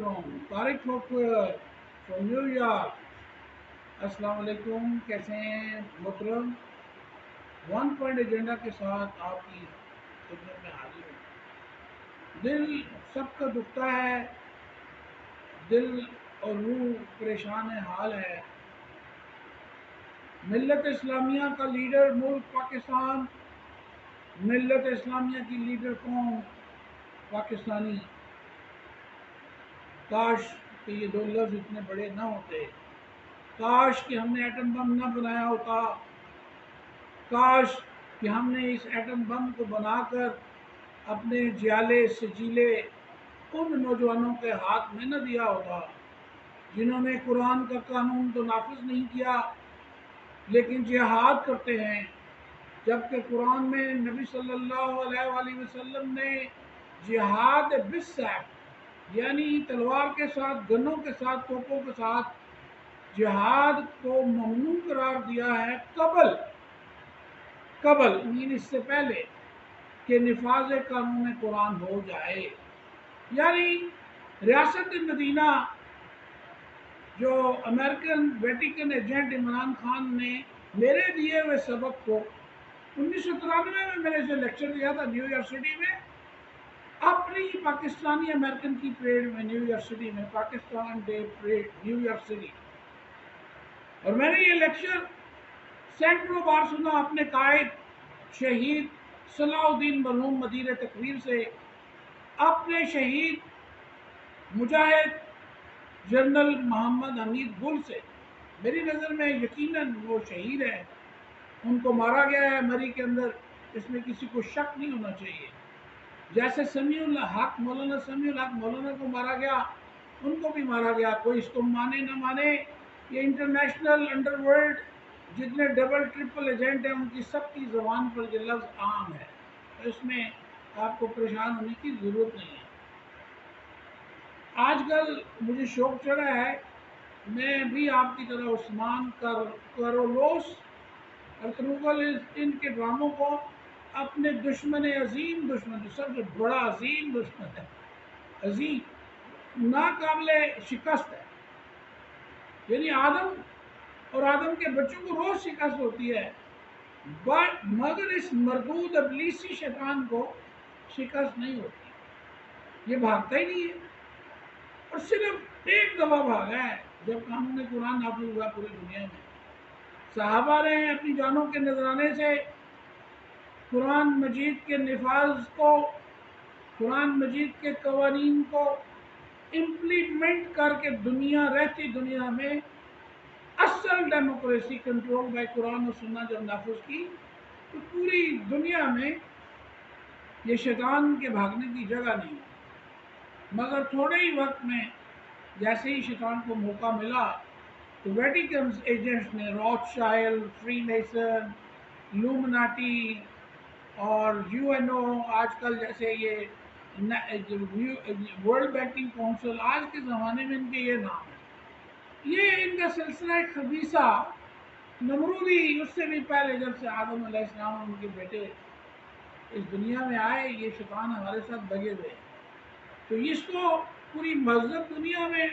from Tariq from new York. السلام علیکم، کیسے ہیں محترم؟ 1 پوائنٹ ایجنڈا کے ساتھ آپ کی خدمت میں حاضر ہوں. دل سب کا دکھتا ہے، دل اور روح پریشان حال ہے. ملت اسلامیہ کا لیڈر ملک پاکستان، ملت اسلامیہ کی لیڈر قوم پاکستانی. کاش کہ یہ دو لفظ اتنے بڑے نہ ہوتے، کاش کہ ہم نے ایٹم بم نہ بنایا ہوتا، کاش کہ ہم نے اس ایٹم بم کو بنا کر اپنے جیالے سجیلے ان نوجوانوں کے ہاتھ میں نہ دیا ہوتا جنہوں نے قرآن کا قانون تو نافذ نہیں کیا لیکن جہاد کرتے ہیں، جبکہ قرآن میں نبی صلی اللہ علیہ وآلہ وسلم نے جہاد بالسیف یعنی تلوار کے ساتھ، گنوں کے ساتھ، توپوں کے ساتھ جہاد کو ممنوع قرار دیا ہے قبل اس سے پہلے کہ نفاذ قانون قرآن ہو جائے. یعنی ریاست مدینہ جو American Vatican agent Imran Khan نے میرے دیے ہوئے سبق کو 1993 میں میں نے اسے لیکچر دیا تھا نیو یارک سٹی میں، اپنی پاکستانی امریکن کی پریڈ میں نیو یارک سٹی میں، Pakistan day parade new York city. اور میں نے یہ لیکچر سینکڑوں بار سنا اپنے قائد شہید صلاح الدین مرحوم مدیر تقریر سے، اپنے شہید مجاہد جنرل محمد حمید گل سے. میری نظر میں یقیناً وہ شہید ہیں، ان کو مارا گیا ہے مری کے اندر، اس میں کسی کو شک نہیں ہونا چاہیے. جیسے سمیع الحق مولانا سمیع الحق مولانا کو مارا گیا، ان کو بھی مارا گیا. کوئی اس کو مانے نہ مانے، یہ انٹرنیشنل انڈر ورلڈ جتنے ڈبل ٹرپل ایجنٹ ہیں ان کی سب کی زبان پر یہ لفظ عام ہے، اس میں آپ کو پریشان ہونے کی ضرورت نہیں ہے. آج کل مجھے شوق چڑھا ہے، میں بھی آپ کی طرح عثمان کارولوس ارطغرل ان کے ڈراموں کو اپنے دشمن عظیم، دشمن سب سے بڑا عظیم دشمن ہے، عظیم ناقابل شکست ہے. یعنی آدم اور آدم کے بچوں کو روز شکست ہوتی ہے، مگر اس مردود ابلیسی شیطان کو شکست نہیں ہوتی. یہ بھاگتا ہی نہیں ہے، اور صرف ایک دفعہ بھاگا ہے جب قانون نے قرآن نافذ ہوا پوری دنیا میں. صحابہ نے اپنی جانوں کے نذرانے سے قرآن مجید کے نفاذ کو، قرآن مجید کے قوانین کو امپلیمنٹ کر کے رہتی دنیا میں اصل ڈیموکریسی کنٹرول بائی قرآن و سنت جب نافذ کی تو پوری دنیا میں یہ شیطان کے بھاگنے کی جگہ نہیں. مگر تھوڑے ہی وقت میں جیسے ہی شیطان کو موقع ملا تو ویٹیکن ایجنٹس نے روتھ شائلڈ، فری میسن، لومناٹی اور UN آج کل جیسے یہ ورلڈ بینکنگ کونسل، آج کے زمانے میں ان کے یہ نام ہے. یہ ان کا سلسلہ خبیثہ نمرودی اس سے بھی پہلے جب سے آدم علیہ السلام اور ان کے بیٹے اس دنیا میں آئے، یہ شیطان ہمارے ساتھ لگے ہوئے ہیں. تو اس کو پوری مذہب دنیا میں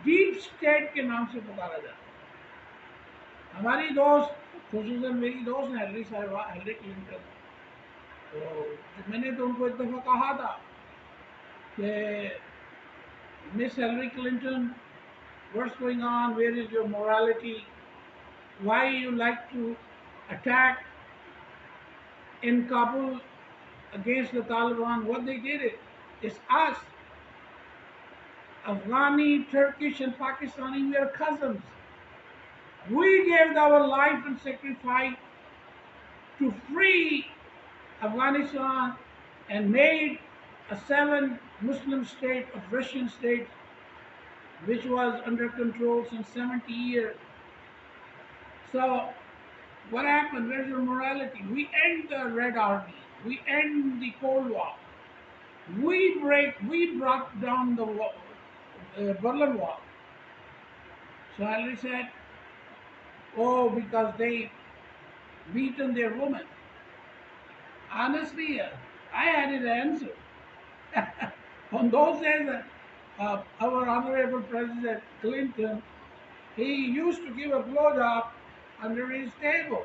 ڈیپ اسٹیٹ کے نام سے پکارا جاتا ہے. ہماری دوست، خصوصاً میری دوست ہیں ہیلری کلنٹن، تو میں نے تو ان کو ایک دفعہ کہا تھا کہ Miss Hillary Clinton, what's going on, where is your morality, why you like to attack in Kabul against the Taliban, what they did is us, Afghani, Turkish and Pakistani, we are cousins. We gave our life and sacrifice to free Afghanistan and made a 7 Muslim state of Russian state which was under control since 70 years. So what happened? Where's your morality? We end the Red Army. We end the Cold War. We brought down the Berlin Wall. So Hillary said, oh, because they beaten their women. Honestly, I had an answer. On those days, our Honorable President Clinton, he used to give a blowjob under his table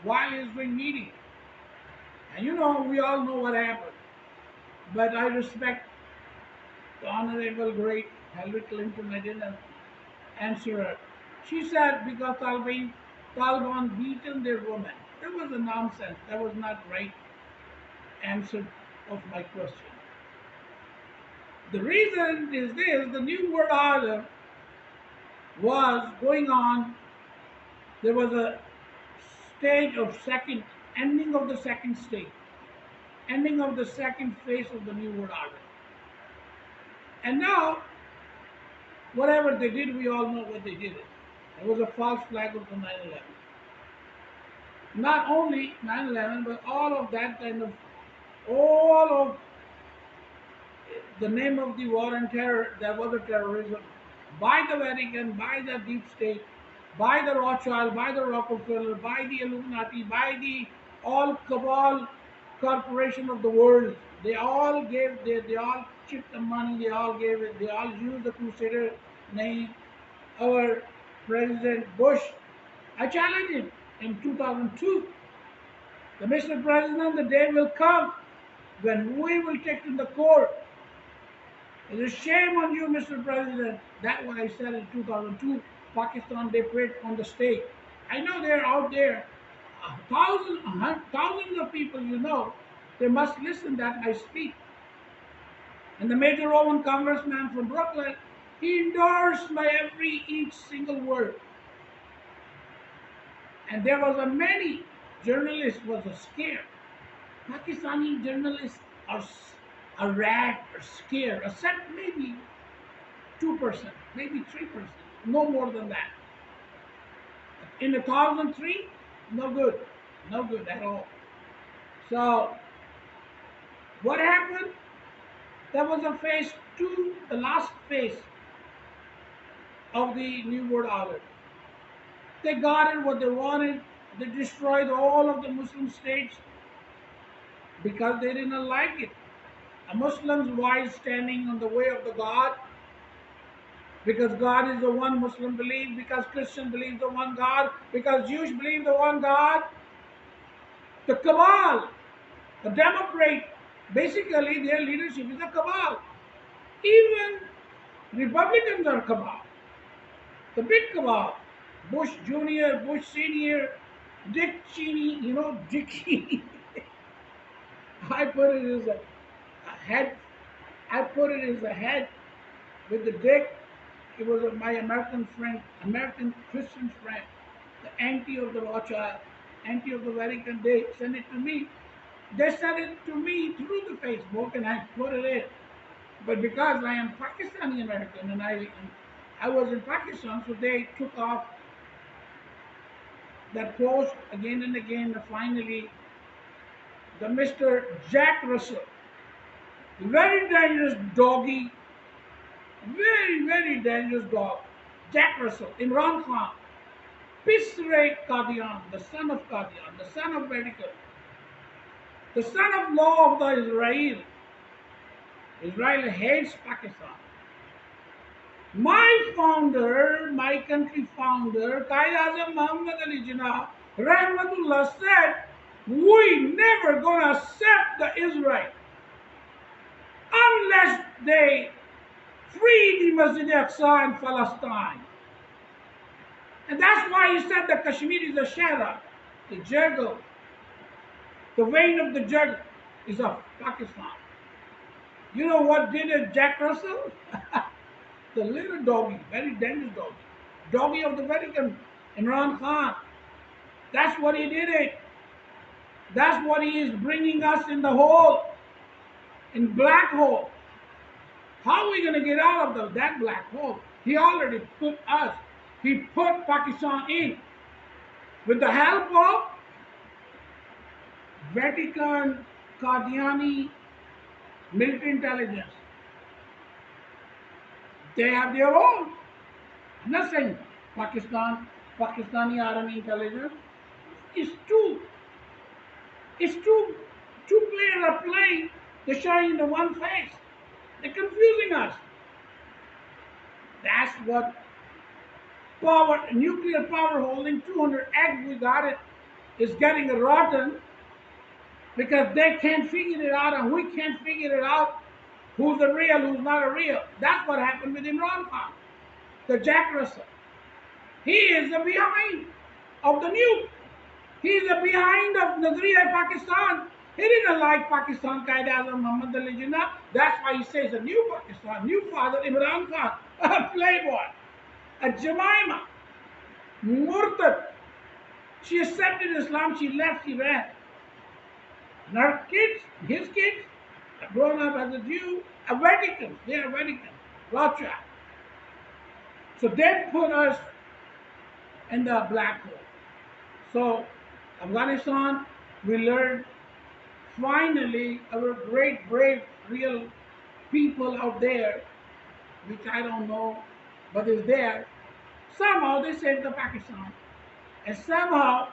while he's doing meeting. And you know, we all know what happened. But I respect the Honorable great Hillary Clinton. I didn't answer her. She said because Taliban beaten their women. That was a nonsense. That was not right answer of my question. The reason is this: the New World Order was going on. There was a stage of second, ending of the second stage, ending of the second phase of the New World Order. And now, whatever they did, we all know what they did. It was a false flag of the 9/11. Not only 9/11, but all of that kind of, all of the name of the war and terror, there was a terrorism by the Vatican, by the deep state, by the Rothschild, by the Rockefeller, by the Illuminati, by the all cabal corporation of the world. They all gave, they all chipped the money, they all gave it, they all used the Crusader name. Our President Bush, I challenge him in 2002. The Mr. President, the day will come when we will take to the court. It is a shame on you, Mr. President. That's what I said in 2002. Pakistan, they put on the stage. I know they're out there, thousands of people, you know, they must listen that I speak. And the major Roman congressman from Brooklyn, he endorsed my each single word. And there was a many journalists was scared. Pakistani journalists are rat or scared, except maybe 2%, maybe 3%, no more than that. In 2003, no good at all. So, what happened? There was a phase 2, the last phase of the New World Order. They got it what they wanted. They destroyed all of the Muslim states because they didn't like it. A Muslim's wise standing on the way of the God, because God is the one Muslim believe, because Christian believe the one God, because Jewish believe the one God. The cabal, the Democrat, basically their leadership is a cabal. Even Republicans are cabal. The big cabal, Bush Jr., Bush Sr., Dick Cheney, you know, Dick Cheney. I put it as a head. I put it as a head with the Dick. It was my American friend, American Christian friend, the auntie of the Rothschild, auntie of the Vatican. They sent it to me. They sent it to me through the Facebook, and I put it in. But because I am Pakistani American and I was in Pakistan, so they took off that post again and again. And finally, the Mr. Jack Russell, very dangerous doggy, very dangerous dog, Jack Russell, Imran Khan, Pisre Qadian, the son of Qadian, the son of Vatican, the son of law of the Israel. Israel hates Pakistan. My founder, my country founder, Qaid-e-Azam Muhammad Ali Jinnah, Rahmatullah said, we never gonna accept the Israel unless they free the Masjid al-Aqsa in Palestine. And that's why he said that Kashmir is a shara, the juggle, the vein of the juggle is of Pakistan. You know what did Jack Russell? The little doggy, very dangerous doggy. Doggy of the Vatican, Imran Khan. That's what he did it. That's what he is bringing us in the hole, in black hole. How are we going to get out of that black hole? He already put us, he put Pakistan in with the help of Vatican, Qadiani, military intelligence. They have their own. I'm not saying Pakistani army intelligence. It's two players are playing. They're showing the one face. They're confusing us. That's what power, nuclear power holding 200 eggs, we got it, is getting rotten because they can't figure it out and we can't figure it out who's a real, who's not a real. That's what happened with Imran Khan, the Jack Russell. He is the behind of the nuke. He's the behind of Nazariya Pakistan. He didn't like Pakistan Qaeda-Azam Muhammad Ali Jinnah. That's why he says a new Pakistan, new father Imran Khan, a playboy, a Jemima, Murtad. She accepted Islam, she left, she ran. And her kids, his kids, are grown up as a Jew, a Vatican. They are Vatican, Rothschild. So they put us in the black hole. So Afghanistan, we learned finally our great, brave, real people out there, which I don't know, but is there. Somehow they saved the Pakistan. And somehow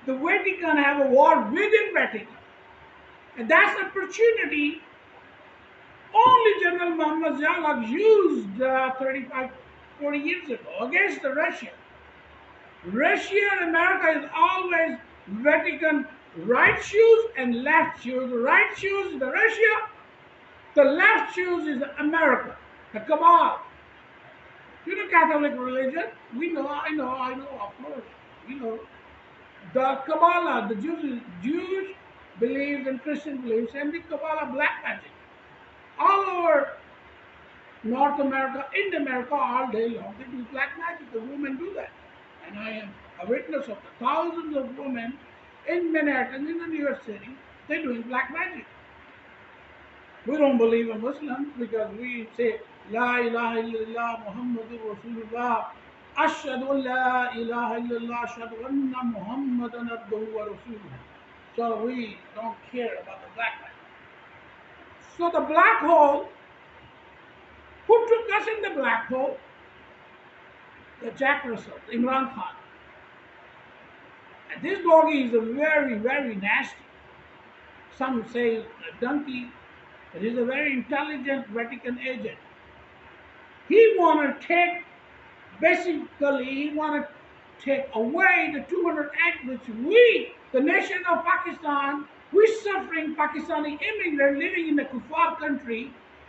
the Vatican have a war within Vatican. And that's an opportunity only General Muhammad Zia used 35, 40 years ago against the Russia. Russia and America is always Vatican right shoes and left shoes. The right shoes is the Russia, the left shoes is America, the Cabal. You know Catholic religion? We know, I know, of course. We know. The Kabbalah, the Jewish beliefs and Christian beliefs, and the Kabbalah, black magic. All over North America, in America, all day long, they do black magic. The women do that. And I am a witness of the thousands of women in Manhattan, in the New York City, they're doing black magic. We don't believe in Muslims because we say, La ilaha illallah Muhammadur Rasulullah, Ashhadu an la ilaha illallah, Ashhadu anna Muhammadan abduhu wa rasuluhu. So we don't care about the black magic. So the black hole, who took us in the black hole? The Jack Russell, Imran Khan. And this doggy is a very, very nasty. Some say a donkey, but he's a very intelligent Vatican agent. He want to take, basically, he want to take away the 200 Act which we, the nation of Pakistan, we suffering Pakistani immigrants living in a kuffar country,